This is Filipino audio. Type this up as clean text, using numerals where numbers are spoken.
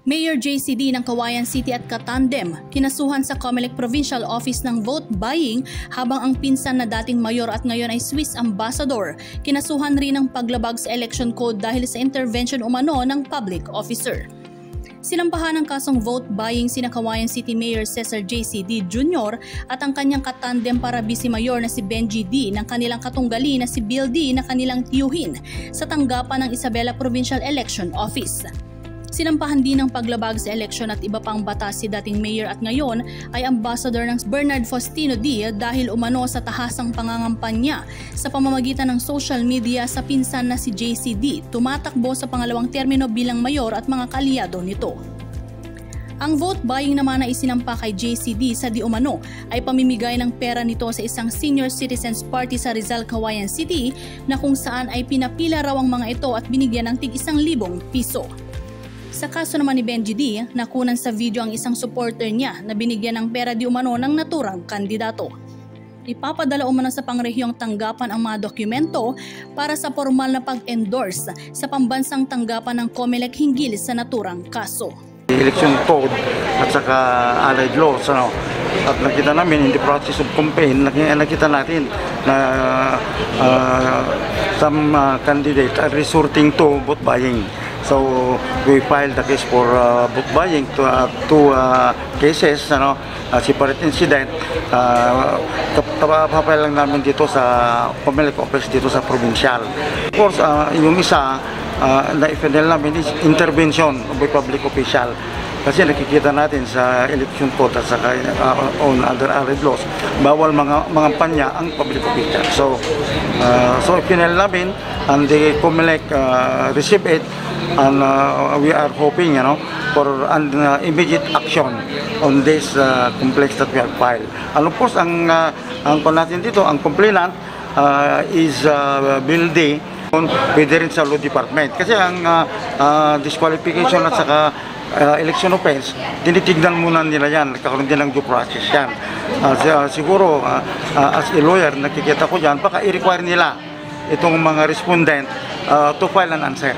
Mayor JCD ng Cauayan City at katandem, kinasuhan sa COMELEC Provincial Office ng vote buying habang ang pinsan na dating mayor at ngayon ay Swiss ambassador, kinasuhan rin ng paglabag sa election code dahil sa intervention umano ng public officer. Sinampahan ng kasong vote buying sina Cauayan City Mayor Cesar JCD Jr. at ang kanyang katandem para vice mayor na si Benji D ng kanilang katunggali na si Bill D na kanilang tiyuhin sa tanggapan ng Isabela Provincial Election Office. Sinampahan din ng paglabag sa eleksyon at iba pang batas si dating mayor at ngayon ay ambassador ng Bernard Faustino D dahil umano sa tahasang pangangampanya sa pamamagitan ng social media sa pinsan na si JCD, tumatakbo sa pangalawang termino bilang mayor at mga kaalyado nito. Ang vote buying naman na isinampa kay JCD sa di umano ay pamimigay ng pera nito sa isang senior citizens party sa Rizal, Cauayan City na kung saan ay pinapila raw ang mga ito at binigyan ng tig 1,000 piso. Sa kaso naman ni Benji D, nakunan sa video ang isang supporter niya na binigyan ng pera di umano ng naturang kandidato. Ipapadala umano sa pangrehiyong tanggapan ang mga dokumento para sa formal na pag-endorse sa pambansang tanggapan ng COMELEC hinggil sa naturang kaso. Election code at saka allied laws, at nakita namin in the process of campaign, nakita natin na some candidates are resorting to vote buying. So we filed the case for vote buying to two cases, separate incident. Papapile lang namin dito sa COMELEC office dito sa provincial. Of course, yung isa na-final namin is intervention of a public official. Kasi nakikita natin sa election code at saka on other allied laws, bawal mga panya ang public official. So final namin and the COMELEC receive it. And we are hoping, for an immediate action on this complaints that we have filed. And of course, ang natin dito, ang complainant is Bill D. Pwede rin sa law department. Kasi ang disqualification at saka election offense, tinitignan muna nila yan, nagkakaroon din ng due process yan. Siguro, as a lawyer, nakikita ko dyan, baka i-require nila itong mga respondent to file an answer.